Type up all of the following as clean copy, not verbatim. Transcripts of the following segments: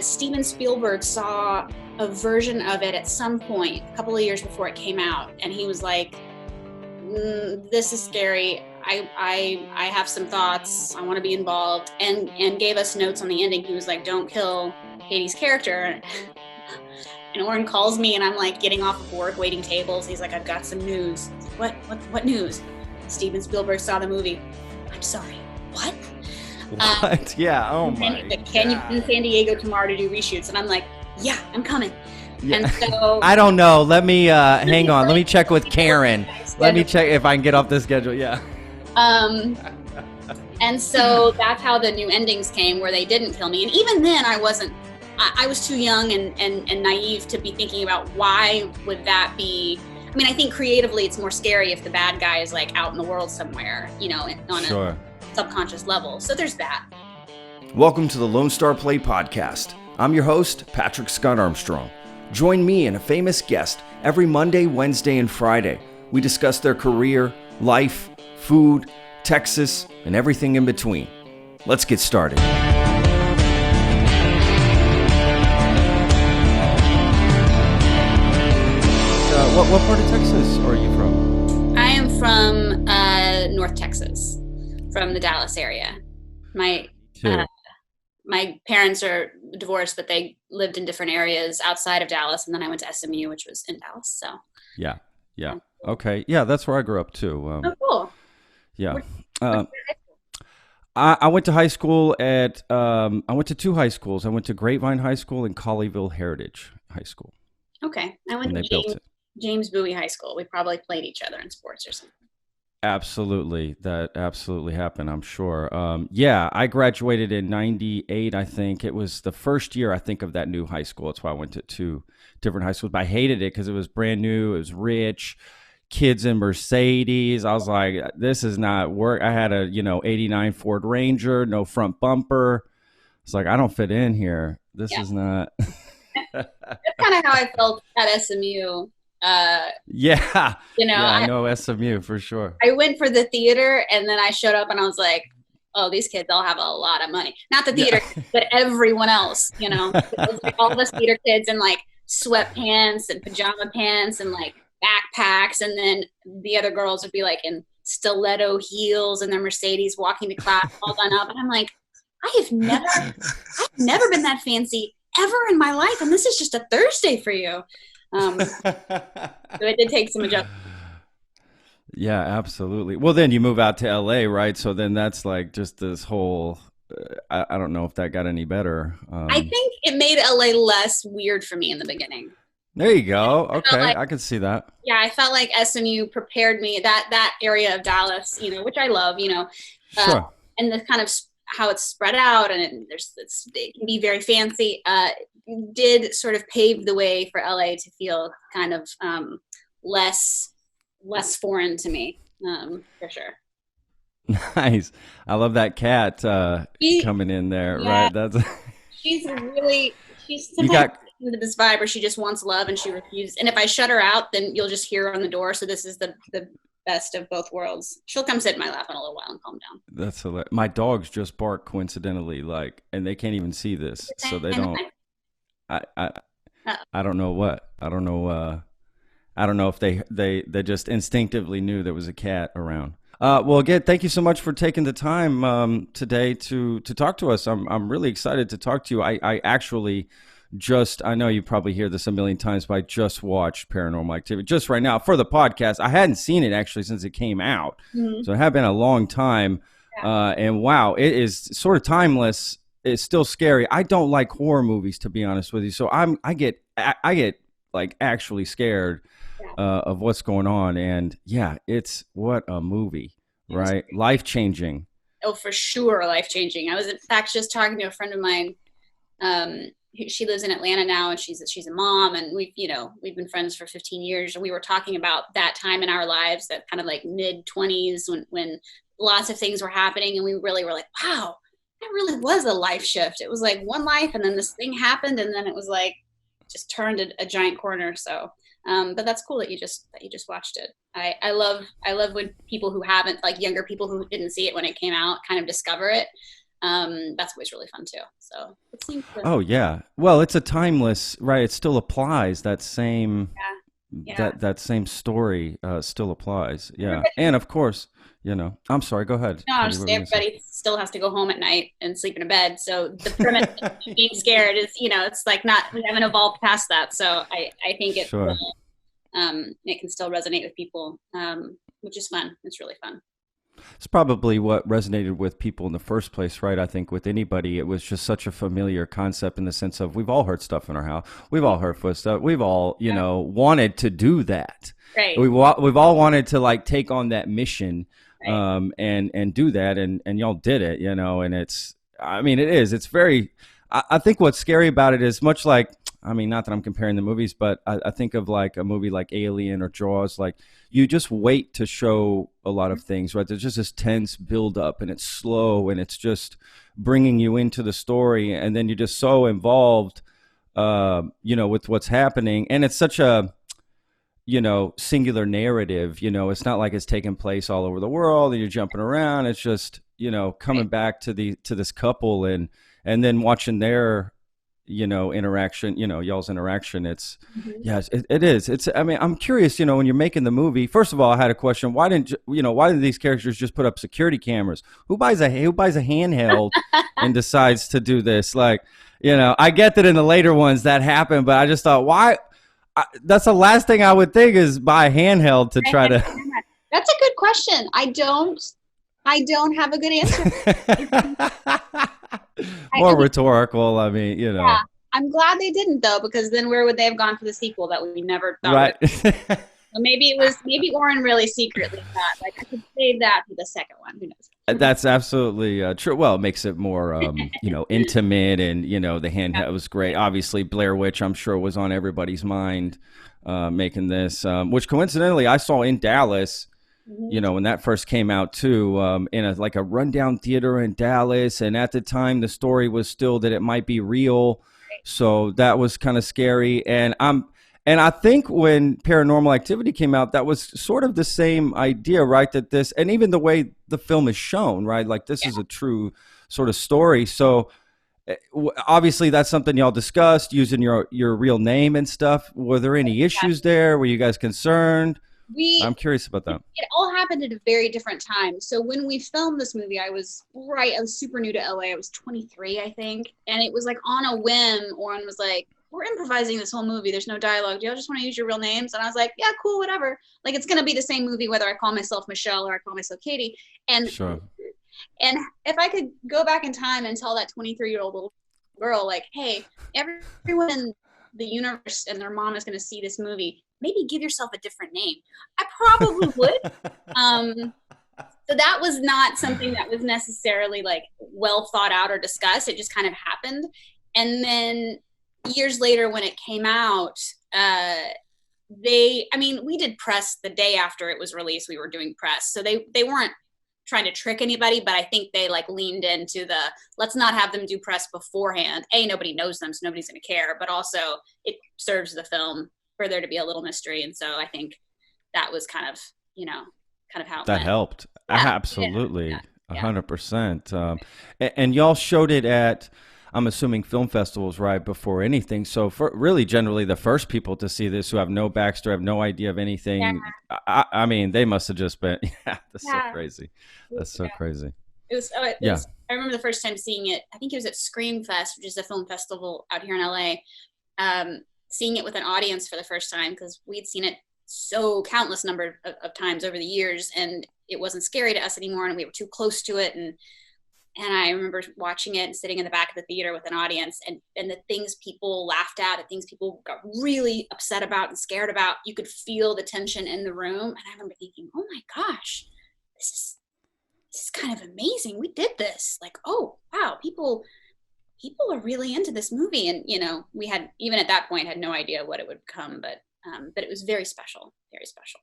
Steven Spielberg saw a version of it at some point, a couple of years before it came out, and he was like, "This is scary. I have some thoughts. I want to be involved," and gave us notes on the ending. He was like, "Don't kill Katie's character." And Oren calls me, and I'm like getting off of work, waiting tables. He's like, "I've got some news." Like, what news? Steven Spielberg saw the movie. I'm sorry. What? What? Yeah. Oh my. Can you be in San Diego tomorrow to do reshoots? And I'm like, yeah, I'm coming. Yeah. And so I don't know. Let me hang on. Let me check with Karen. Let me check if I can get off the schedule. Yeah. And so that's how the new endings came, where they didn't kill me. And even then, I was too young and naive to be thinking about why would that be. I mean, I think creatively it's more scary if the bad guy is like out in the world somewhere, on a subconscious level. So there's that. Welcome to the Lone Star Play Podcast. I'm your host, Patrick Scott Armstrong. Join me and a famous guest every Monday, Wednesday, and Friday. We discuss their career, life, food, Texas, and everything in between. Let's get started. What part of Texas are you from? I am from North Texas, from the Dallas area. My parents are divorced, but they lived in different areas outside of Dallas, and then I went to SMU, which was in Dallas. So yeah. Okay, yeah, that's where I grew up too. Oh, cool. Yeah. I went to high school at. I went to two high schools. I went to Grapevine High School and Colleyville Heritage High School. Okay, I went to James Bowie High School. We probably played each other in sports or something. Absolutely. That absolutely happened, I'm sure. Yeah, I graduated in 98, I think. It was the first year, I think, of that new high school. That's why I went to two different high schools. But I hated it because it was brand new. It was rich. Kids in Mercedes. I was like, this is not work. I had a, 89 Ford Ranger, no front bumper. It's like, I don't fit in here. This is not. That's kind of how I felt at SMU. I know SMU for sure. I went for the theater, and then I showed up and I was like, oh, these kids all have a lot of money. Not the theater, but everyone else, all of us theater kids in like sweatpants and pajama pants and like backpacks. And then the other girls would be like in stiletto heels and their Mercedes walking to class all done up. And I'm like, I've never been that fancy ever in my life. And this is just a Thursday for you. So it did take some adjustment. Yeah, absolutely. Well, then you move out to LA, right? So then that's like just this whole, I don't know if that got any better. I think it made LA less weird for me in the beginning. There you go. Okay, I can see that. Yeah, I felt like SMU prepared me, that area of Dallas, which I love, Sure. And the kind of how it's spread out, and it can be very fancy. Did sort of pave the way for LA to feel kind of less foreign to me, for sure. Nice. I love that cat coming in there, right? She's sometimes into this vibe where she just wants love and she refuses. And if I shut her out, then you'll just hear her on the door. So this is the best of both worlds. She'll come sit in my lap in a little while and calm down. That's hilarious. My dogs just bark coincidentally, and they can't even see this, so they don't. I don't know what. I don't know. I don't know if they just instinctively knew there was a cat around. Well, again, thank you so much for taking the time today to talk to us. I'm really excited to talk to you. I actually I know you probably hear this a million times, but I just watched Paranormal Activity just right now for the podcast. I hadn't seen it actually since it came out, so it had been a long time. Yeah. And wow, it is sort of timeless. It's still scary. I don't like horror movies, to be honest with you. So I get like actually scared of what's going on. And yeah, it's what a movie, right? Life-changing. Oh, for sure. Life-changing. I was in fact just talking to a friend of mine. She lives in Atlanta now, and she's a mom, and we've been friends for 15 years. And we were talking about that time in our lives, that kind of like mid-20s when lots of things were happening. And we really were like, wow, that really was a life shift. It was like one life, and then this thing happened, and then it was like just turned a giant corner. So, but that's cool that you just watched it. I love when people who haven't, like younger people who didn't see it when it came out, kind of discover it. That's always really fun too. So it seems to, Oh yeah. Well, it's a timeless, right? It still applies. That same yeah. that same story still applies. Yeah. And of course, I'm sorry. Go ahead, No, Katie. What just were you gonna say? everybody still has to go home at night and sleep in a bed. So the premise of being scared is, it's like not, we haven't evolved past that. So I think Sure. it can still resonate with people, which is fun. It's really fun. It's probably what resonated with people in the first place, right? I think with anybody, it was just such a familiar concept in the sense of we've all heard stuff in our house. We've all heard footsteps. We've all, wanted to do that. Right. We've all wanted to like take on that mission, Right. and do that. And y'all did it, and it's very, I think what's scary about it is much like, not that I'm comparing the movies, but I think of like a movie like Alien or Jaws, like you just wait to show a lot of things, right? There's just this tense buildup and it's slow and it's just bringing you into the story. And then you're just so involved, with what's happening. And it's such a, singular narrative, it's not like it's taking place all over the world and you're jumping around. It's just, coming back to this couple and then watching their, interaction, y'all's interaction. It's, yes, it is. It's, I'm curious, when you're making the movie, first of all, I had a question. Why didn't these characters just put up security cameras? Who buys a handheld and decides to do this? Like, I get that in the later ones that happened, but I just thought, why? That's the last thing I would think is buy a handheld to try to. That's a good question. I don't have a good answer. More rhetorical. Yeah, I'm glad they didn't though, because then where would they have gone for the sequel that we never thought? Right. So maybe Warren really secretly thought like I could save that for the second one. Who knows? That's absolutely true. Well, it makes it more, intimate, and the handheld was great. Obviously, Blair Witch, I'm sure, was on everybody's mind making this, which coincidentally I saw in Dallas. When that first came out too, in a rundown theater in Dallas. And at the time, the story was still that it might be real. So that was kind of scary. And I think when Paranormal Activity came out, that was sort of the same idea, right? That this, and even the way the film is shown, right? Like this is a true sort of story. So obviously that's something y'all discussed, using your real name and stuff. Were there any issues there? Were you guys concerned? I'm curious about that. It all happened at a very different time. So when we filmed this movie, I was super new to LA. I was 23, I think. And it was like on a whim, Warren was like, we're improvising this whole movie. There's no dialogue. Do y'all just want to use your real names? And I was like, yeah, cool, whatever. Like, it's going to be the same movie, whether I call myself Michelle or I call myself Katie. And sure. And if I could go back in time and tell that 23-year-old little girl, like, hey, everyone in the universe and their mom is going to see this movie, maybe give yourself a different name, I probably would. So that was not something that was necessarily like well thought out or discussed. It just kind of happened. And then years later when it came out, we did press the day after it was released. We were doing press. So they weren't trying to trick anybody, but I think they like leaned into the, let's not have them do press beforehand. Nobody knows them, so nobody's going to care. But also it serves the film for there to be a little mystery. And so I think that was kind of how that went. helped. Yeah. Absolutely. Yeah. 100%. And y'all showed it at, I'm assuming, film festivals right before anything. So for really generally the first people to see this who have no backstory, have no idea of anything. Yeah. I mean, they must have just been, that's so crazy. That's so crazy. It was, I remember the first time seeing it, I think it was at Scream Fest, which is a film festival out here in LA. Seeing it with an audience for the first time, because we'd seen it so countless number of times over the years, and it wasn't scary to us anymore, and we were too close to it. And I remember watching it and sitting in the back of the theater with an audience, and the things people laughed at, the things people got really upset about and scared about, you could feel the tension in the room. And I remember thinking, oh my gosh, this is kind of amazing. We did this. Like, oh wow, people are really into this movie. And we had, even at that point, had no idea what it would become, but it was very special, very special.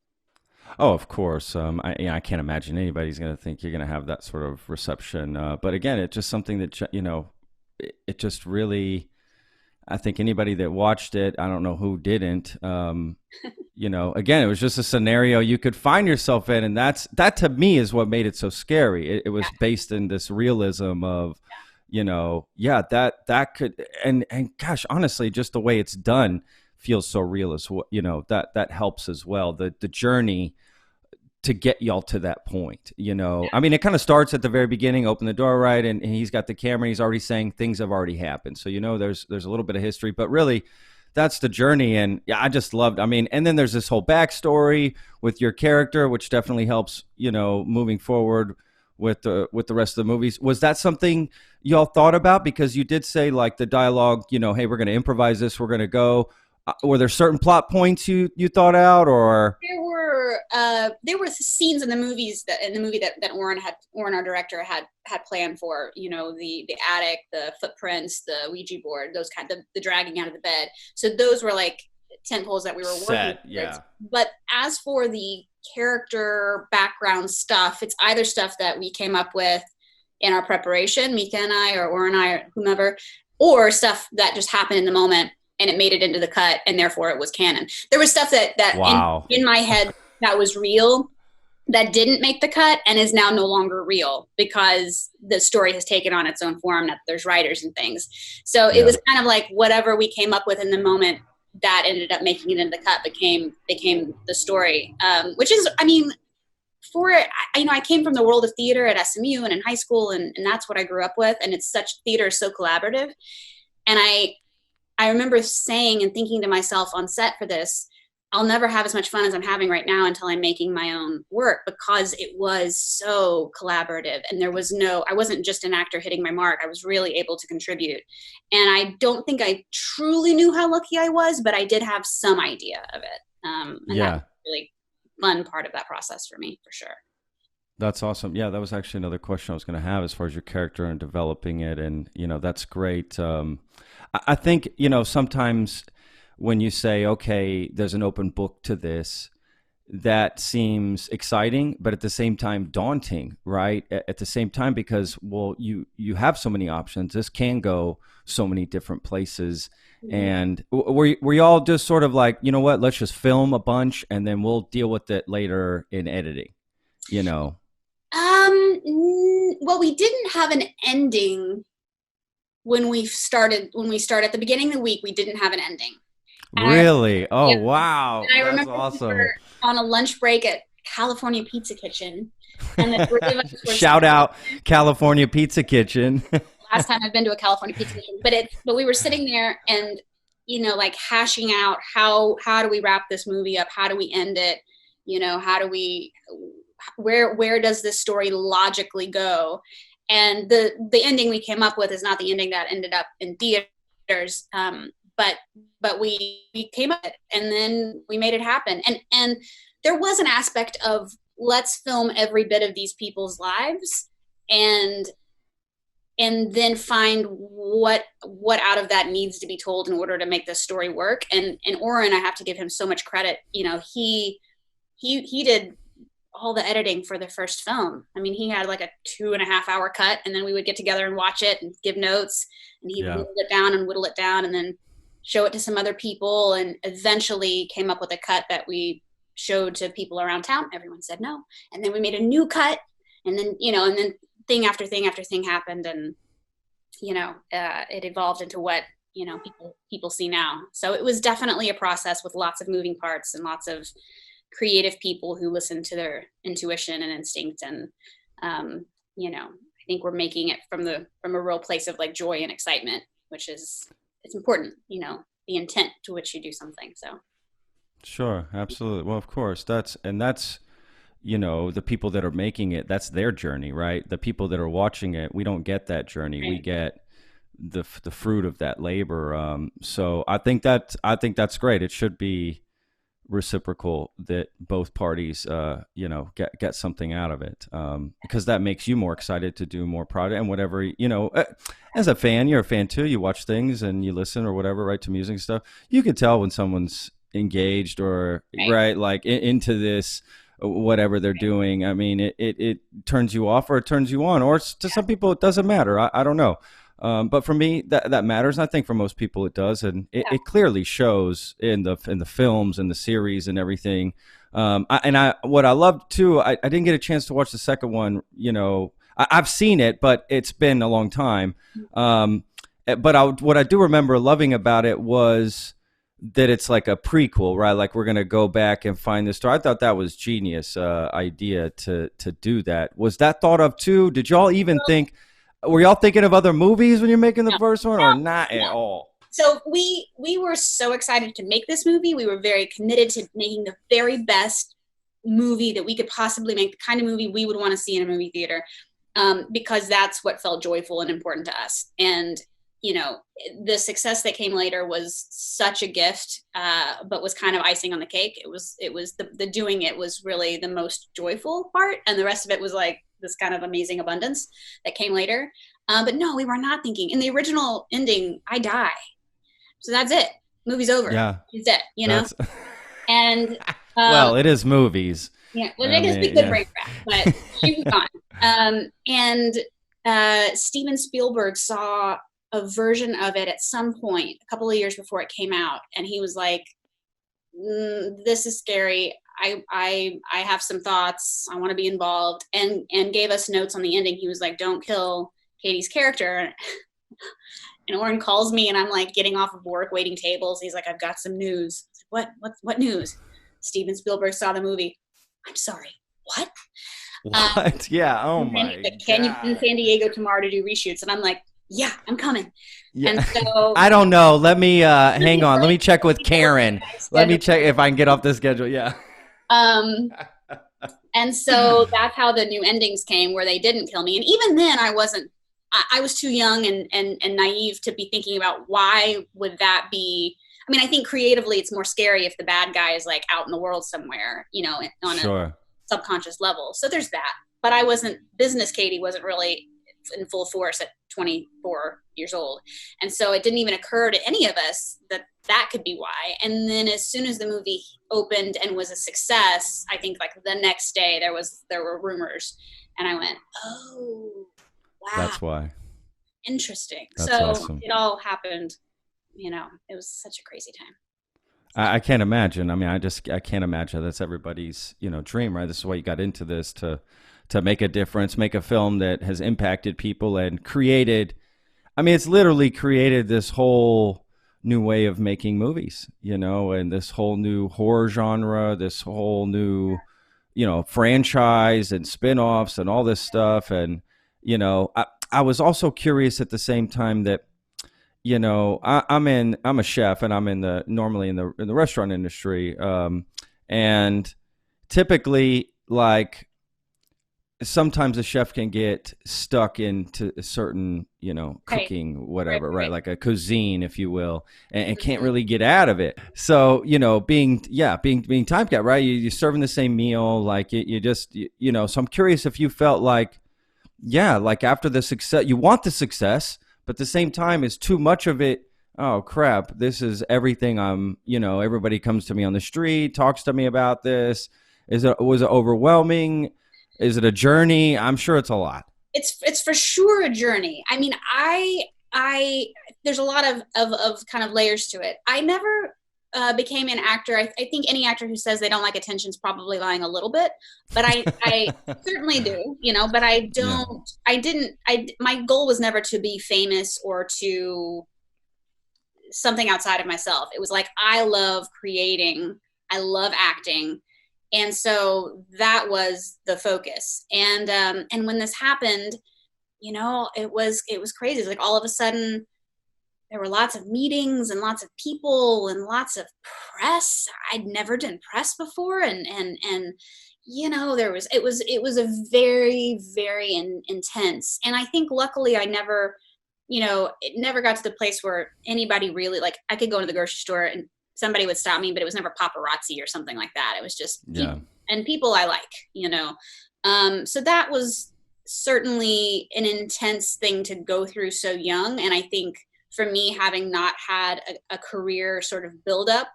Oh, of course. I can't imagine anybody's going to think you're going to have that sort of reception. But again, it's just something that, it just really, I think anybody that watched it, I don't know who didn't. You know, again, it was just a scenario you could find yourself in, and that to me is what made it so scary. It was based in this realism of, you know, that could, and gosh, honestly, just the way it's done feels so real as well. You know, that helps as well. The journey to get y'all to that point, you know. I mean, it kind of starts at the very beginning, open the door, right? And he's got the camera, and he's already saying things have already happened. So, you know, there's a little bit of history, but really that's the journey. And yeah, I just loved, I mean, and then there's this whole backstory with your character, which definitely helps, you know, moving forward with the rest of the movies. Was that something y'all thought about? Because you did say like the dialogue, you know, hey, we're going to improvise this, we're going to go. Were there certain plot points you thought out, or there were scenes in the movie that Oren, our director, had planned for, you know, the attic, the footprints, the Ouija board, those kind of the dragging out of the bed. So those were like tent poles that we were working towards. But as for the character background stuff, it's either stuff that we came up with in our preparation, Mika and I, or Oren and I, or whomever, or stuff that just happened in the moment and it made it into the cut, and therefore it was canon. There was stuff that wow. in my head that was real that didn't make the cut and is now no longer real because the story has taken on its own form, that there's writers and things. So it was kind of like whatever we came up with in the moment that ended up making it into the cut became the story, which is, I mean, I came from the world of theater at SMU and in high school, and that's what I grew up with. And it's theater is so collaborative. And I remember saying and thinking to myself on set for this, I'll never have as much fun as I'm having right now until I'm making my own work, because it was so collaborative and I wasn't just an actor hitting my mark. I was really able to contribute. And I don't think I truly knew how lucky I was, but I did have some idea of it. And that was a really fun part of that process for me, for sure. That's awesome. Yeah, that was actually another question I was going to have as far as your character and developing it. And, you know, that's great. I think, you know, sometimes when you say, okay, there's an open book to this, that seems exciting, but at the same time daunting, right? At the same time, because, well, you have so many options. This can go so many different places. Mm-hmm. And were you all just sort of like, you know what, let's just film a bunch and then we'll deal with it later in editing, you know? Well, we didn't have an ending when we started at the beginning of the week. We didn't have an ending. Really? Oh, wow. And I remember awesome. We were on a lunch break at California Pizza Kitchen. And the three of us were shout out California Pizza Kitchen. Last time I've been to a California Pizza Kitchen. But we were sitting there and, you know, like hashing out how do we wrap this movie up? How do we end it? You know, where does this story logically go? And the ending we came up with is not the ending that ended up in theaters. But we came up with it, and then we made it happen. And there was an aspect of, let's film every bit of these people's lives and then find what out of that needs to be told in order to make this story work. And Oren, I have to give him so much credit. You know, he did all the editing for the first film. I mean, he had like a 2.5 hour cut, and then we would get together and watch it and give notes, and he whittled it down and then show it to some other people, and eventually came up with a cut that we showed to people around town. Everyone said no. And then we made a new cut, and then, you know, and then thing after thing after thing happened, and, you know, it evolved into what, you know, people see now. So it was definitely a process with lots of moving parts and lots of creative people who listen to their intuition and instinct. And, you know, I think we're making it from a real place of like joy and excitement, which is, it's important, you know, the intent to which you do something. So. Sure. Absolutely. Well, of course that's, you know, the people that are making it, that's their journey, right? The people that are watching it, we don't get that journey. Right. We get the fruit of that labor. So I think that's great. It should be reciprocal, that both parties, you know, get something out of it, because that makes you more excited to do more product and whatever, you know, as a fan, you're a fan too. You watch things and you listen or whatever, right, to music and stuff. You can tell when someone's engaged or right like into this, whatever they're doing. I mean, it turns you off or it turns you on, or to some people it doesn't matter. I don't know. But for me, that matters. And I think for most people it does, and it clearly shows in the films and the series and everything. What I loved too, I didn't get a chance to watch the second one. You know, I've seen it, but it's been a long time. But what I do remember loving about it was that it's like a prequel, right? Like we're gonna go back and find this story. I thought that was genius idea to do that. Was that thought of too? Did y'all even think? Were y'all thinking of other movies when you're making the first one, or not at all? So we were so excited to make this movie. We were very committed to making the very best movie that we could possibly make, the kind of movie we would want to see in a movie theater, because that's what felt joyful and important to us. And you know, the success that came later was such a gift, but was kind of icing on the cake. It was the doing it was really the most joyful part, and the rest of it was like this kind of amazing abundance that came later. But no, we were not thinking. In the original ending, I die, so that's it. Movie's over. Yeah, it's it. You know, and well, it is movies. Yeah, well, I guess we could bring her back, but she was gone. And Steven Spielberg saw a version of it at some point a couple of years before it came out, and he was like, this is scary. I have some thoughts. I want to be involved, and gave us notes on the ending. He was like, don't kill Katie's character. And Oren calls me, and I'm like getting off of work, waiting tables. He's like, I've got some news. What news? Steven Spielberg saw the movie. I'm sorry, what? Yeah, oh my God. Can you in San Diego tomorrow to do reshoots? And I'm like, yeah, I'm coming. Yeah. And so I don't know. Let me hang on. Let me check with Karen. Let me check if I can get off the schedule. Yeah. And so that's how the new endings came, where they didn't kill me. And even then I was too young and naive to be thinking about why would that be. I mean, I think creatively it's more scary if the bad guy is like out in the world somewhere, you know, on a subconscious level. So there's that. But business Katie wasn't really in full force at 24 years old. And so it didn't even occur to any of us that could be why. And then as soon as the movie opened and was a success, I think like the next day there were rumors, and I went, oh, wow. That's why. Interesting. That's so awesome. It all happened, you know, it was such a crazy time. I can't imagine. I mean, I can't imagine. That's everybody's, you know, dream, right? This is why you got into this, to make a difference, make a film that has impacted people and created, I mean, it's literally created this whole new way of making movies, you know, and this whole new horror genre, this whole new, you know, franchise and spin-offs and all this stuff. And, you know, I was also curious at the same time that, you know, I'm a chef, and I'm normally in the restaurant industry. And typically, like, sometimes a chef can get stuck into a certain, you know, cooking, whatever, right? Like a cuisine, if you will, and can't really get out of it. So, you know, being time capped, right? You're serving the same meal, like you just, you know, so I'm curious if you felt like, yeah, like after the success, you want the success, but at the same time, is too much of it. Oh crap, this is everything. You know, everybody comes to me on the street, talks to me about this. Was it overwhelming? Is it a journey? I'm sure it's a lot. It's for sure a journey. I mean, I there's a lot of kind of layers to it. I never became an actor. I think any actor who says they don't like attention is probably lying a little bit, but I certainly do, you know, but I don't, yeah. My goal was never to be famous or to something outside of myself. It was like, I love creating, I love acting. And so that was the focus. And when this happened, you know, it was crazy. It was like all of a sudden there were lots of meetings and lots of people and lots of press. I'd never done press before. And you know, it was a very, very intense. And I think luckily I never, you know, it never got to the place where anybody really, like, I could go into the grocery store and somebody would stop me, but it was never paparazzi or something like that. It was just people, and people I like, you know. So that was certainly an intense thing to go through so young. And I think for me, having not had a career sort of build up,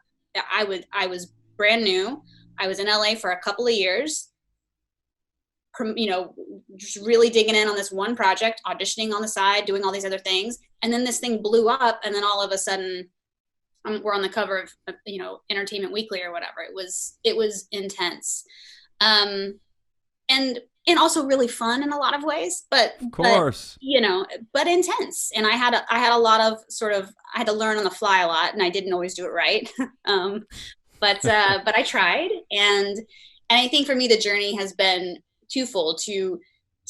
I was brand new. I was in LA for a couple of years. just really digging in on this one project, auditioning on the side, doing all these other things. And then this thing blew up. And then all of a sudden we're on the cover of Entertainment Weekly or whatever. It was intense. And also really fun in a lot of ways, but of course, but intense. And I had a lot of I had to learn on the fly a lot, and I didn't always do it right. But I tried. And I think for me, the journey has been twofold: to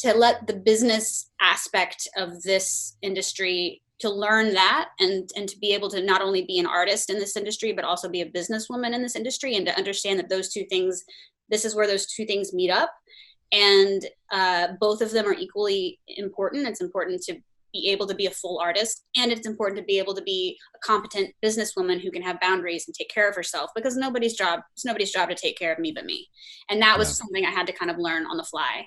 let the business aspect of this industry, to learn that, and to be able to not only be an artist in this industry, but also be a businesswoman in this industry, and to understand that this is where those two things meet up. And both of them are equally important. It's important to be able to be a full artist, and it's important to be able to be a competent businesswoman who can have boundaries and take care of herself, because it's nobody's job to take care of me but me. And that was something I had to kind of learn on the fly.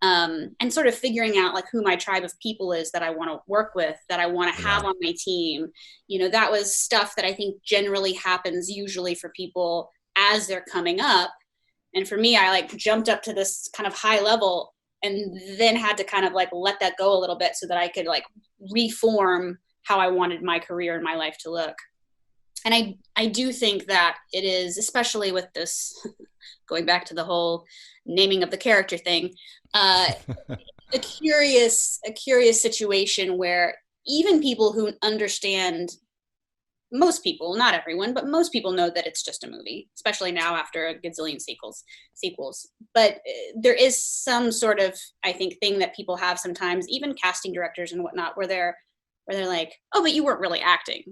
And sort of figuring out like who my tribe of people is that I want to work with, that I want to have on my team. That was stuff that I think generally happens usually for people as they're coming up. And for me, I like jumped up to this kind of high level and then had to kind of like let that go a little bit so that I could like reform how I wanted my career and my life to look. And I do think that it is, especially with this, going back to the whole naming of the character thing, a curious situation where even people who understand, most people, not everyone, but most people know that it's just a movie, especially now after a gazillion sequels. But there is some sort of, I think, thing that people have sometimes, even casting directors and whatnot, where they're like, oh, but you weren't really acting,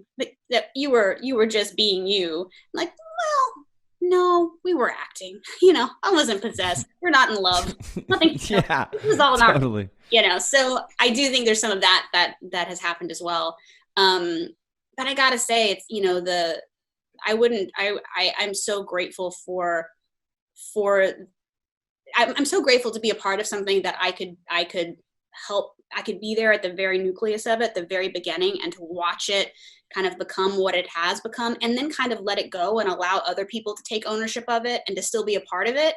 that you were just being you. I'm like, well, no, we were acting. I wasn't possessed. We're not in love. Nothing. Yeah, it was all totally. So I do think there's some of that has happened as well. But I gotta say, it's I'm so grateful I'm so grateful to be a part of something that I could help. I could be there at the very nucleus of it, the very beginning, and to watch it kind of become what it has become, and then kind of let it go and allow other people to take ownership of it and to still be a part of it.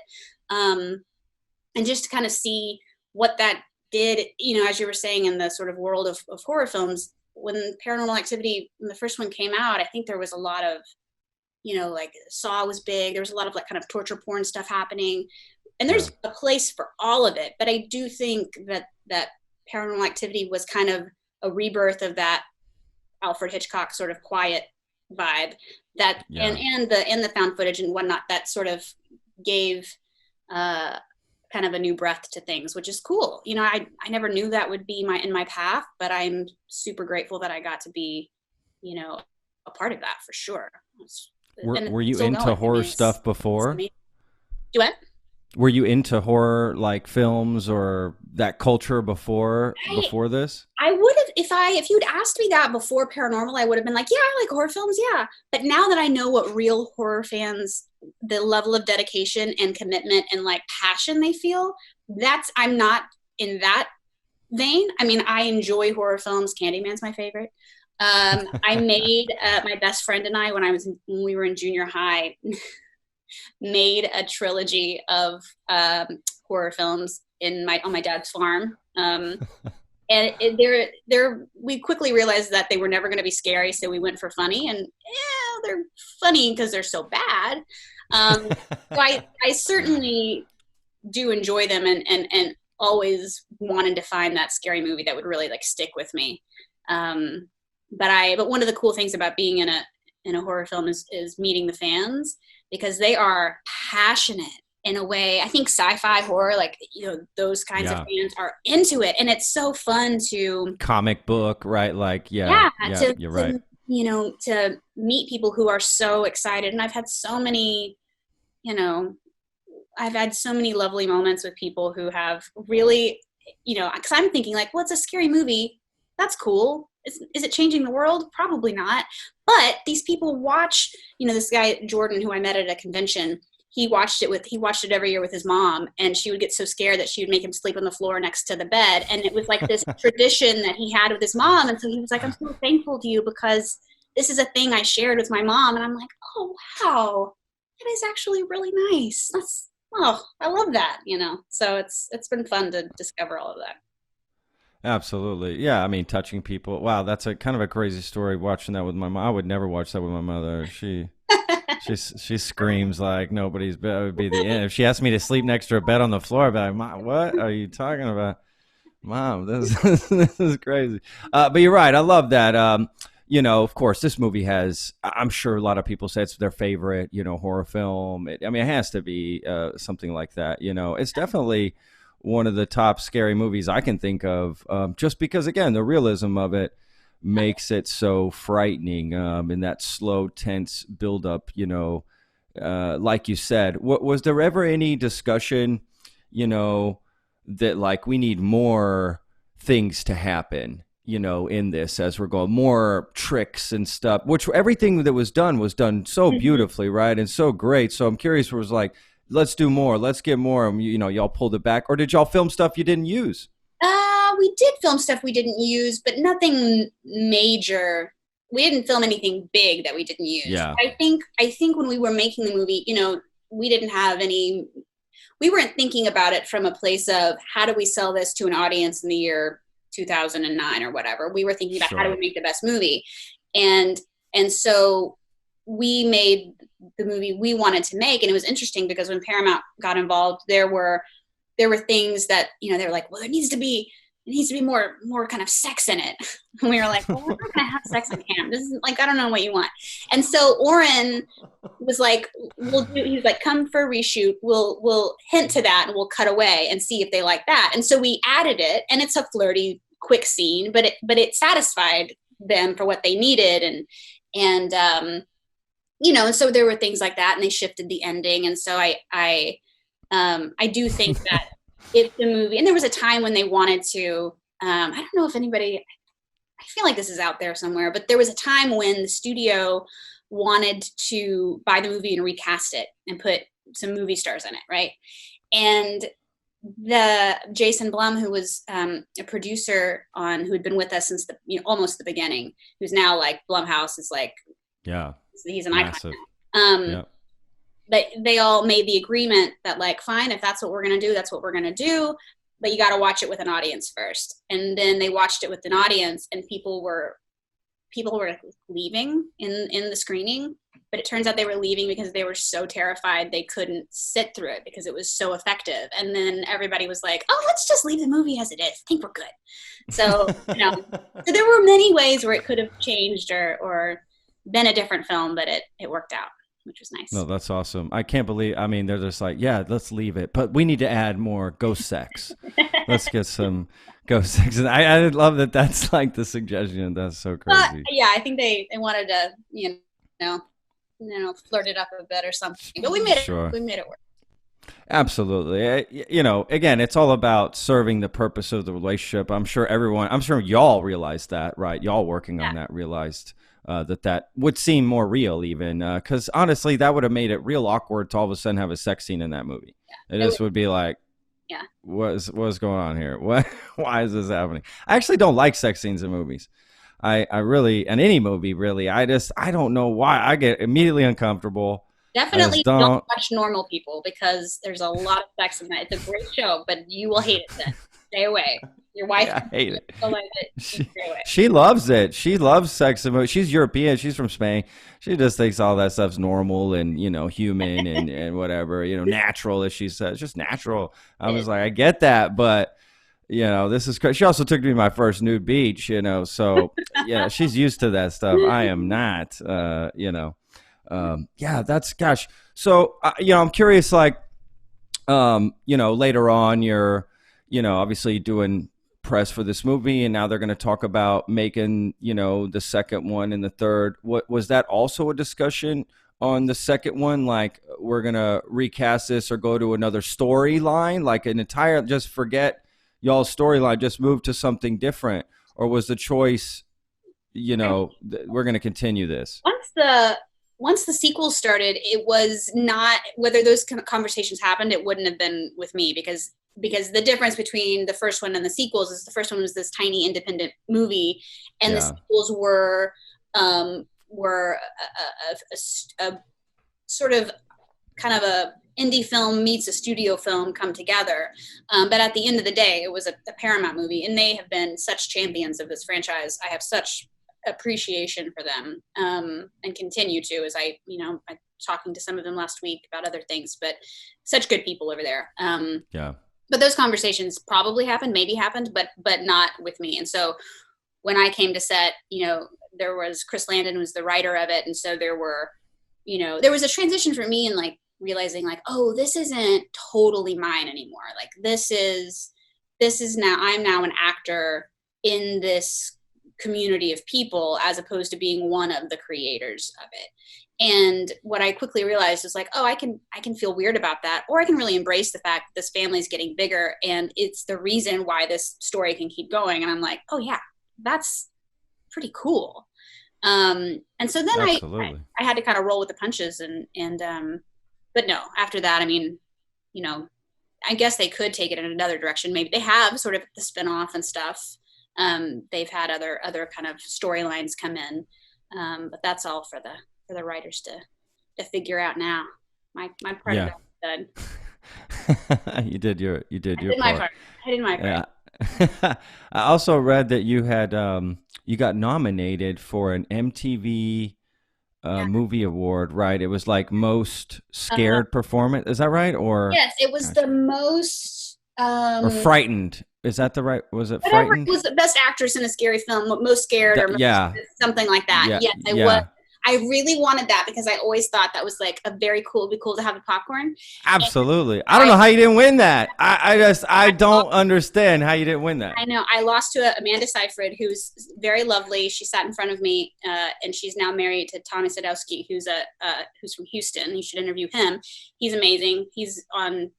And just to kind of see what that did, as you were saying, in the sort of world of horror films. When Paranormal Activity, when the first one came out, I think there was a lot of, like Saw was big. There was a lot of like kind of torture porn stuff happening, and there's a place for all of it. But I do think that Paranormal Activity was kind of a rebirth of that Alfred Hitchcock sort of quiet vibe that, and the found footage and whatnot, that sort of gave kind of a new breath to things, which is cool. I never knew that would be in my path, but I'm super grateful that I got to be, a part of that for sure. Were you into horror stuff before? Do what? Were you into horror, like films or that culture before this? I would have, if you'd asked me that before Paranormal, I would have been like, yeah, I like horror films. Yeah. But now that I know what real horror fans, the level of dedication and commitment and like passion they feel, I'm not in that vein. I mean, I enjoy horror films. Candyman's my favorite. I made, my best friend and I, when we were in junior high, made a trilogy of horror films on my dad's farm. And we quickly realized that they were never going to be scary, so we went for funny. And they're funny because they're so bad. So I certainly do enjoy them, and always wanted to find that scary movie that would really like stick with me. But one of the cool things about being in a horror film is meeting the fans, because they are passionate in a way. I think sci-fi horror, like, those kinds of fans are into it. And it's so fun to comic book, right? Like, you're right. To meet people who are so excited. And I've had so many, lovely moments with people who have really, because I'm thinking like, well, it's a scary movie. That's cool. Is it changing the world? Probably not. But these people watch, this guy, Jordan, who I met at a convention, he watched it every year with his mom, and she would get so scared that she would make him sleep on the floor next to the bed. And it was like this tradition that he had with his mom. And so he was like, I'm so thankful to you because this is a thing I shared with my mom. And I'm like, oh, wow, that is actually really nice. oh, I love that, So it's been fun to discover all of that. Absolutely. Yeah. I mean, touching people. Wow. That's a kind of a crazy story watching that with my mom. I would never watch that with my mother. She screams like nobody's bed would be the end. If she asked me to sleep next to her bed on the floor, I'd be like, Mom, what are you talking about? Mom, this is crazy. But you're right. I love that. Of course, this movie has, I'm sure a lot of people say it's their favorite, horror film. I mean, it has to be something like that. It's definitely one of the top scary movies I can think of, just because, again, the realism of it makes it so frightening, in that slow, tense buildup, like you said. Was there ever any discussion, that like we need more things to happen, in this as we're going, more tricks and stuff, which everything that was done so beautifully, right? And so great. So I'm curious, was like, let's do more, let's get more. And, y'all pulled it back, or did y'all film stuff you didn't use? We did film stuff we didn't use, but nothing major. We didn't film anything big that we didn't use. Yeah. I think when we were making the movie, we weren't thinking about it from a place of how do we sell this to an audience in the year 2009 or whatever. We were thinking about how do we make the best movie. And so we made the movie we wanted to make. And it was interesting because when Paramount got involved, there were things that, they were like, well, there needs to be more kind of sex in it. And we were like, well, we're not going to have sex on camera. This is like, I don't know what you want. And so Oren was like, he's like, come for a reshoot. We'll hint to that and we'll cut away and see if they like that. And so we added it, and it's a flirty, quick scene, but it satisfied them for what they needed. And and so there were things like that, and they shifted the ending. And so I do think that it's the movie, and there was a time when they wanted to, I don't know if anybody, I feel like this is out there somewhere, but there was a time when the studio wanted to buy the movie and recast it and put some movie stars in it, right? And the Jason Blum, who was a producer who had been with us since almost the beginning, who's now like Blumhouse is like, yeah, he's an massive icon. Yep. But they all made the agreement that like, fine, if that's what we're going to do, that's what we're going to do. But you got to watch it with an audience first. And then they watched it with an audience, and people were leaving in the screening. But it turns out they were leaving because they were so terrified they couldn't sit through it because it was so effective. And then everybody was like, oh, let's just leave the movie as it is. I think we're good. So, so there were many ways where it could have changed or been a different film, but it worked out, which was nice. No, that's awesome. I can't believe, I mean, they're just like, yeah, let's leave it, but we need to add more ghost sex. Let's get some ghost sex. And I love that that's like the suggestion. That's so crazy. Yeah, I think they wanted to, flirt it up a bit or something. But we made it work. Absolutely. Again, it's all about serving the purpose of the relationship. I'm sure y'all realized that, right? Y'all working on that realized that would seem more real, even because honestly, that would have made it real awkward to all of a sudden have a sex scene in that movie. Yeah, it just would be like, yeah, what's going on here? Why is this happening? I actually don't like sex scenes in movies. I really, in any movie, really. I don't know why. I get immediately uncomfortable. Definitely don't watch Normal People because there's a lot of sex in that. It's a great show, but you will hate it then. Stay away. Your wife hate it. She loves it. She loves sex and movies. She's European. She's from Spain. She just thinks all that stuff's normal and, human and whatever, natural, as she says. Just natural. I was like, I get that, but this is crazy. She also took me to my first nude beach, so she's used to that stuff. I am not, that's, gosh. So, I'm curious, like, later on you're, obviously doing press for this movie, and now they're going to talk about making, the second one and the third. What was that also a discussion on the second one? Like, we're going to recast this or go to another storyline, like an entire, just forget y'all's storyline, just move to something different? Or was the choice, we're going to continue this? Once the sequel started, it was not, whether those conversations happened, it wouldn't have been with me because the difference between the first one and the sequels is the first one was this tiny independent movie, and the sequels were a sort of kind of a indie film meets a studio film come together. But at the end of the day, it was a Paramount movie, and they have been such champions of this franchise. I have such appreciation for them, and continue to, as I'm talking to some of them last week about other things, but such good people over there. Yeah. But those conversations probably maybe happened, but not with me. And so when I came to set, there was Chris Landon was the writer of it. And so there was a transition for me in like realizing like, oh, this isn't totally mine anymore. Like this is now, I'm now an actor in this community of people as opposed to being one of the creators of it. And what I quickly realized is like, oh, I can feel weird about that, or I can really embrace the fact that this family is getting bigger and it's the reason why this story can keep going. And I'm like, oh yeah, that's pretty cool. And so then I had to kind of roll with the punches but no, after that, I mean, I guess they could take it in another direction. Maybe they have sort of the spinoff and stuff. They've had other kind of storylines come in. But that's all for the writers to figure out now. My part of it done. You did your part. I did my part. Yeah. I also read that you had you got nominated for an MTV movie award, right? It was like most scared performance. Is that right? Or yes, it was the most or frightened. Is that the right? Was it whatever, frightened? It was the best actress in a scary film, most scared, or something like that. Yeah. Yes, it was. I really wanted that because I always thought that was like it'd be cool to have the popcorn. Absolutely. I don't know how you didn't win that. I don't understand how you didn't win that. I know. I lost to Amanda Seyfried, who's very lovely. She sat in front of me, and she's now married to Tommy Sadowski, who's from Houston. You should interview him. He's amazing. He's on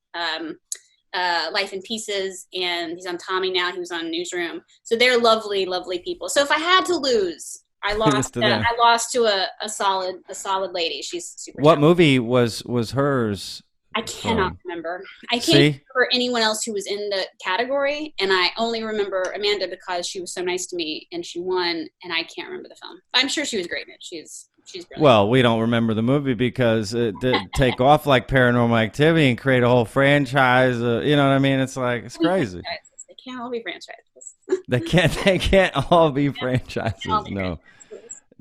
Life in Pieces, and he's on Tommy now. He was on Newsroom. So they're lovely, lovely people. So if I had to lose, I lost to a solid lady. She's super. What movie was hers? I cannot remember. I can't remember anyone else who was in the category, and I only remember Amanda because she was so nice to me and she won, and I can't remember the film. I'm sure she was great in it. She's brilliant. Well, we don't remember the movie because it did take off like Paranormal Activity and create a whole franchise. You know what I mean? It's like it's crazy. They can't all be franchises. They can't all be franchises.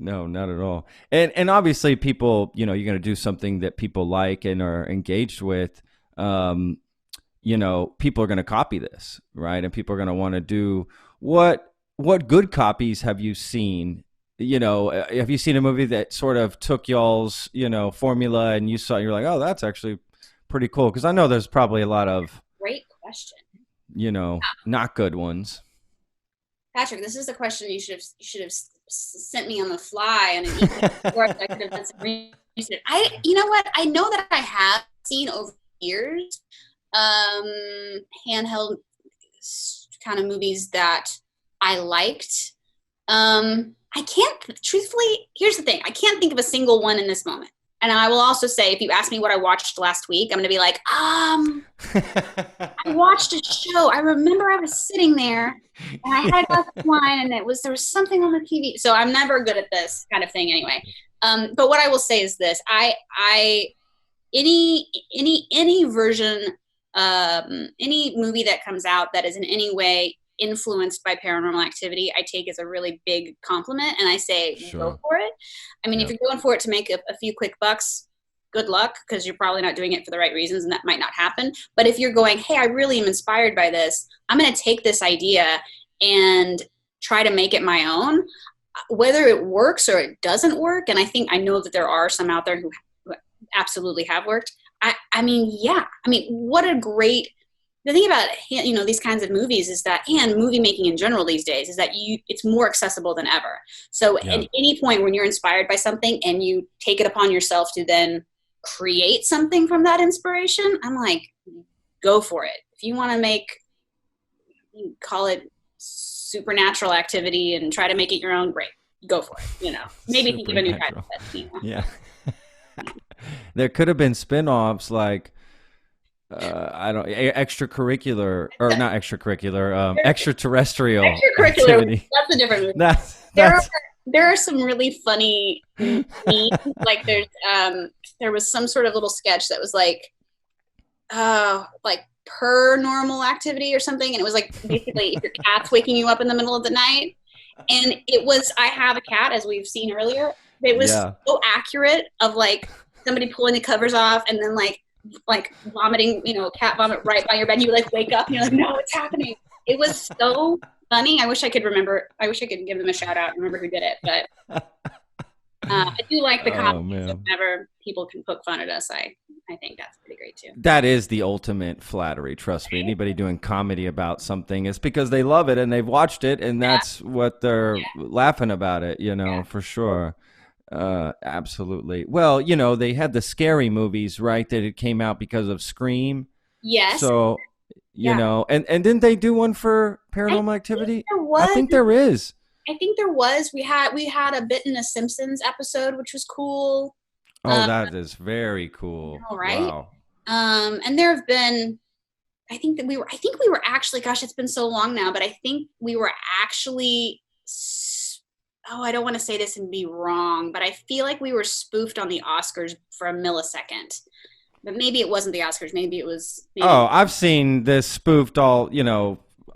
No, not at all. And obviously people, you're going to do something that people like and are engaged with. People are going to copy this, right? And people are going to want to do what good copies have you seen? Have you seen a movie that sort of took y'all's, formula and you're like, oh, that's actually pretty cool? Because I know there's probably a lot of great question. Not good ones. Patrick, this is a question you should have sent me on the fly on an email. I could have done some research. You know what? I know that I have seen over years handheld kind of movies that I liked. I can't, truthfully, here's the thing. I can't think of a single one in this moment. And I will also say, if you ask me what I watched last week, I'm going to be like, I watched a show. I remember I was sitting there and I had a glass of wine and there was something on the TV. So I'm never good at this kind of thing anyway. But what I will say is this, any version, any movie that comes out that is in any way influenced by Paranormal Activity, I take as a really big compliment, and I say, Go for it. I mean, if you're going for it to make a few quick bucks, good luck, because you're probably not doing it for the right reasons, and that might not happen. But if you're going, hey, I really am inspired by this, I'm going to take this idea and try to make it my own, whether it works or it doesn't work. And I know that there are some out there who absolutely have worked. I mean, what a great. The thing about these kinds of movies is that, and movie making in general these days, is that it's more accessible than ever. So at any point when you're inspired by something and you take it upon yourself to then create something from that inspiration, I'm like, go for it. If you want to call it supernatural activity and try to make it your own, great, go for it. Maybe think of a new title. Yeah. There could have been spin-offs like extracurricular or not extracurricular, extraterrestrial activity. That's a different movie. there are some really funny memes. Like there was some sort of little sketch that was like Paranormal Activity or something, and it was like basically if your cat's waking you up in the middle of the night, and it was I have a cat, as we've seen earlier. It was so accurate of like somebody pulling the covers off and then like vomiting, cat vomit right by your bed. You like wake up and you're like, no, it's happening. It was so funny. I wish I could remember. I wish I could give them a shout out and remember who did it. But I do like the comments. Whenever people can poke fun at us, I think that's pretty great too. That is the ultimate flattery. Trust me. Anybody doing comedy about something is because they love it and they've watched it, and that's what they're laughing about it. For sure. Absolutely. Well, they had the scary movies, right? That it came out because of Scream. Yes. So, and didn't they do one for Paranormal Activity? I think there is. I think there was. We had a bit in a Simpsons episode, which was cool. Oh, that is very cool. All right. Wow. And there have been, I think we were actually, gosh, it's been so long now, but I think we were actually, I don't want to say this and be wrong, but I feel like we were spoofed on the Oscars for a millisecond. But maybe it wasn't the Oscars. Maybe it was. I've seen this spoofed all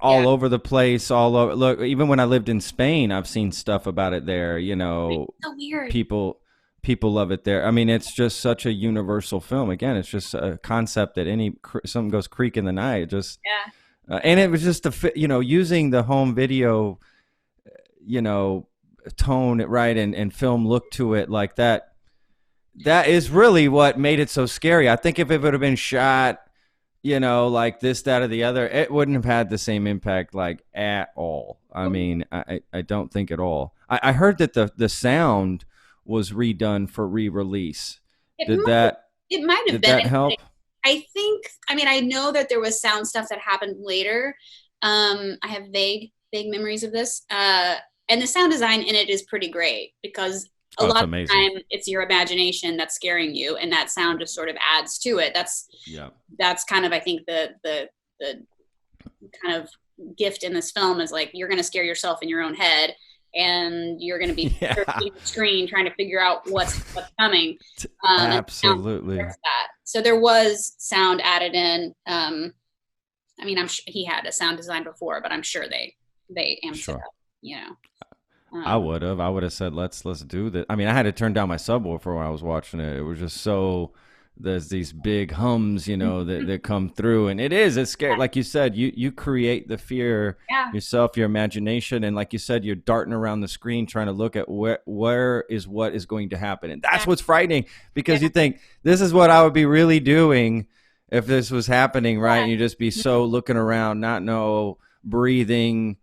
over the place, all over. Look, even when I lived in Spain, I've seen stuff about it there. It's so weird. People love it there. I mean, it's just such a universal film. Again, it's just a concept that something goes creak in the night. And it was just using the home video, tone it right and film look to it like that. That is really what made it so scary. I think if it would have been shot, like this, that, or the other, it wouldn't have had the same impact at all. I mean, I don't think at all. I heard that the sound was redone for re-release. It might have been. Did that help? I know that there was sound stuff that happened later. I have vague memories of this. And the sound design in it is pretty great because a lot of the time it's your imagination that's scaring you, and that sound just sort of adds to it. That's kind of, I think, the kind of gift in this film is like you're going to scare yourself in your own head, and you're going to be searching the screen trying to figure out what's coming. Absolutely. So there was sound added in. I'm sure he had a sound design before, but I'm sure they amped it up. I would have said let's do this. I mean, I had to turn down my subwoofer when I was watching it. It was just so there's these big hums, that come through, and it's scary. Like you said, you create the fear yourself, your imagination, and like you said, you're darting around the screen trying to look at where is what is going to happen, and that's what's frightening because you think this is what I would be really doing if this was happening, right? And you just be so looking around, not breathing.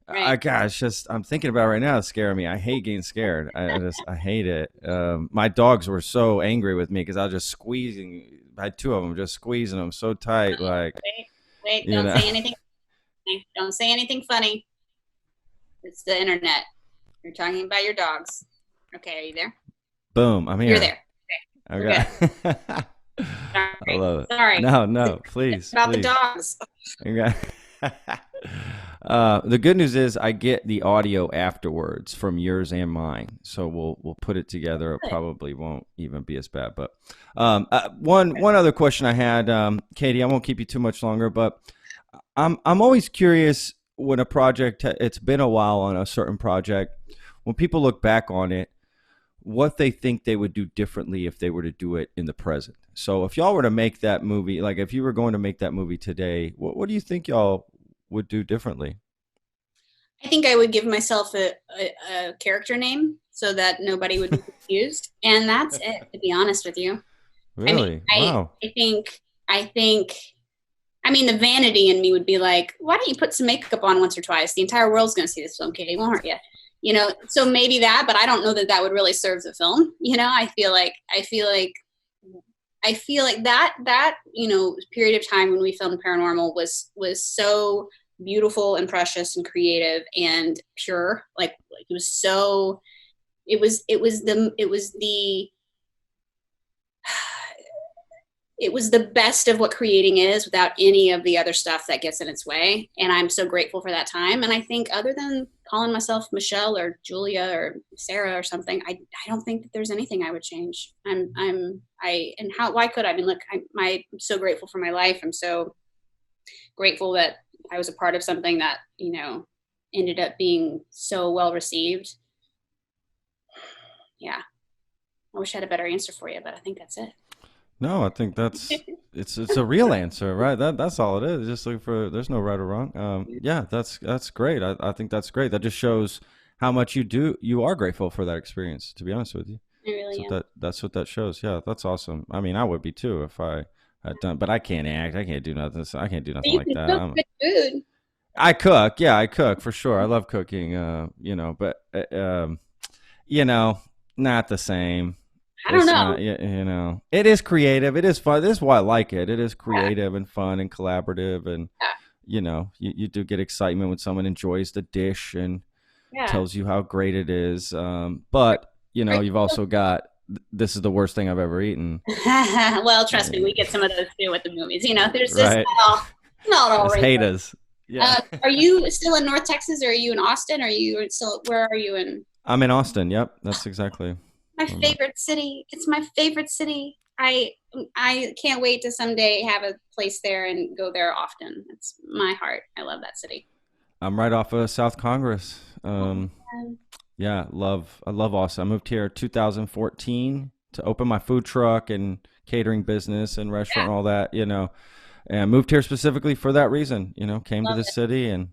Right. I'm thinking about it right now. It's scaring me. I hate getting scared. I hate it. My dogs were so angry with me because I was just squeezing. I had two of them, just squeezing them so tight. Like, wait, don't say anything. Don't say anything funny. It's the internet. You're talking about your dogs. Okay, are you there? Boom, I'm here. You're there. Okay. I love it. Sorry. No, please. About the dogs. Okay. The good news is I get the audio afterwards from yours and mine, so we'll put it together. It probably won't even be as bad. But one other question I had, Katie, I won't keep you too much longer, but I'm always curious when a project, it's been a while on a certain project, when people look back on it, what they think they would do differently if they were to do it in the present. So if y'all were to make that movie, like if you were going to make that movie today, what do you think y'all would do differently? I think I would give myself a character name so that nobody would be confused. And that's it, to be honest with you. Really? Wow. I think, the vanity in me would be like, why don't you put some makeup on once or twice? The entire world's going to see this film, Katie. It won't hurt you. So maybe that, but I don't know that would really serve the film. I feel like that, period of time when we filmed Paranormal was so beautiful and precious and creative and pure. Like it was so, it was it was the best of what creating is without any of the other stuff that gets in its way. And I'm so grateful for that time. And I think other than calling myself Michelle or Julia or Sarah or something, I don't think that there's anything I would change. Why could I? I mean, look, I'm so grateful for my life. I'm so grateful that I was a part of something that, ended up being so well received. Yeah. I wish I had a better answer for you, but I think that's it. No, I think it's a real answer, right? That's all it is. Just looking for, there's no right or wrong. Yeah, that's great. I think that's great. That just shows how much you are grateful for that experience, to be honest with you. I really am. That's what that shows. Yeah, that's awesome. I mean, I would be too if I had done, but I can't act. I can't do nothing. I can't do nothing like that. Cook good food. I cook. Yeah, I cook for sure. I love cooking. But not the same. I don't know. Not, it is creative. It is fun. This is why I like it. It is creative and fun and collaborative. And, you do get excitement when someone enjoys the dish and tells you how great it is. But, you've also got, this is the worst thing I've ever eaten. Well, trust me, we get some of those too with the movies. There's just not all right. Haters. Yeah. Are you still in North Texas, or are you in Austin? Where are you in? I'm in Austin. Yep. That's exactly. My favorite city. It's my favorite city. I can't wait to someday have a place there and go there often. It's my heart. I love that city. I'm right off of South Congress. Yeah, I love Austin. I moved here 2014 to open my food truck and catering business and restaurant and all that, and I moved here specifically for that reason, came to the city, and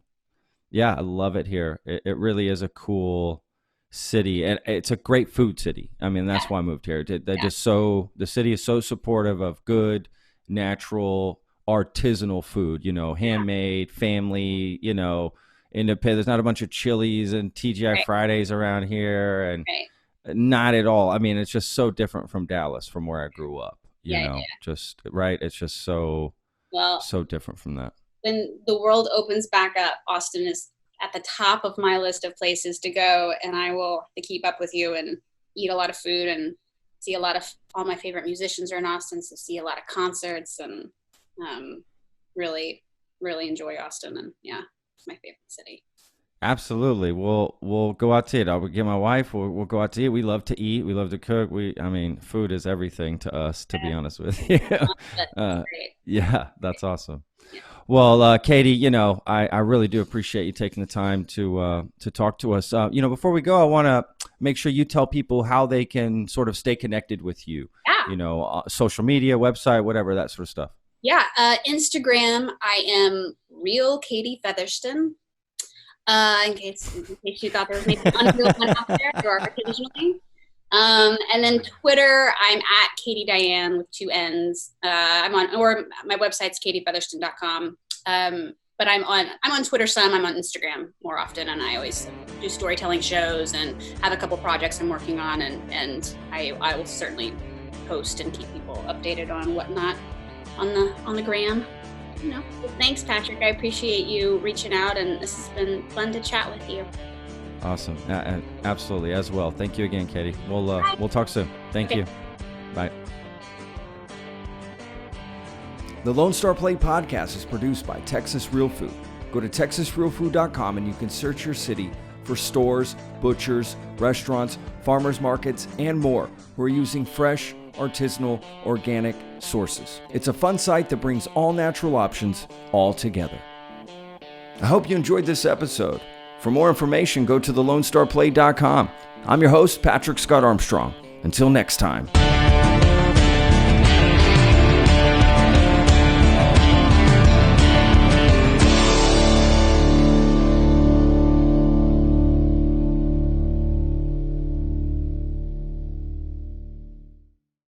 I love it here. It really is a cool city, and it's a great food city. I mean, that's why I moved here. The city is so supportive of good, natural, artisanal food, handmade, family, independent. There's not a bunch of Chili's and TGI Fridays around here, and not at all. I mean, it's just so different from Dallas, from where I grew up, just right. It's just so different from that. When the world opens back up, Austin is at the top of my list of places to go, and I will keep up with you and eat a lot of food and see a lot of all my favorite musicians are in Austin, so see a lot of concerts and really, really enjoy Austin. And it's my favorite city. Absolutely. We'll go out to eat. I'll get my wife. We'll go out to eat. We love to eat. We love to cook. Food is everything to us, to be honest with you. That's awesome. Yeah. Well, Katie, I really do appreciate you taking the time to talk to us. Before we go, I want to make sure you tell people how they can sort of stay connected with you. Yeah. Social media, website, whatever, that sort of stuff. Yeah. Instagram, I am real Katie Featherston. In case you thought there was maybe an unreal one out there occasionally. And then Twitter, I'm at Katie Diane with 2 N's. Or my website's katiefeatherston.com. But I'm on Twitter some. I'm on Instagram more often, and I always do storytelling shows and have a couple projects I'm working on, and I will certainly post and keep people updated on whatnot on the gram. Thanks, Patrick. I appreciate you reaching out, and this has been fun to chat with you. Awesome. Absolutely, as well. Thank you again, Katie. We'll talk soon. Thank you. Bye. The Lone Star Plate podcast is produced by Texas Real Food. Go to texasrealfood.com and you can search your city for stores, butchers, restaurants, farmers markets, and more who are using fresh, artisanal, organic sources. It's a fun site that brings all natural options all together. I hope you enjoyed this episode. For more information, go to thelonestarplay.com. I'm your host, Patrick Scott Armstrong. Until next time.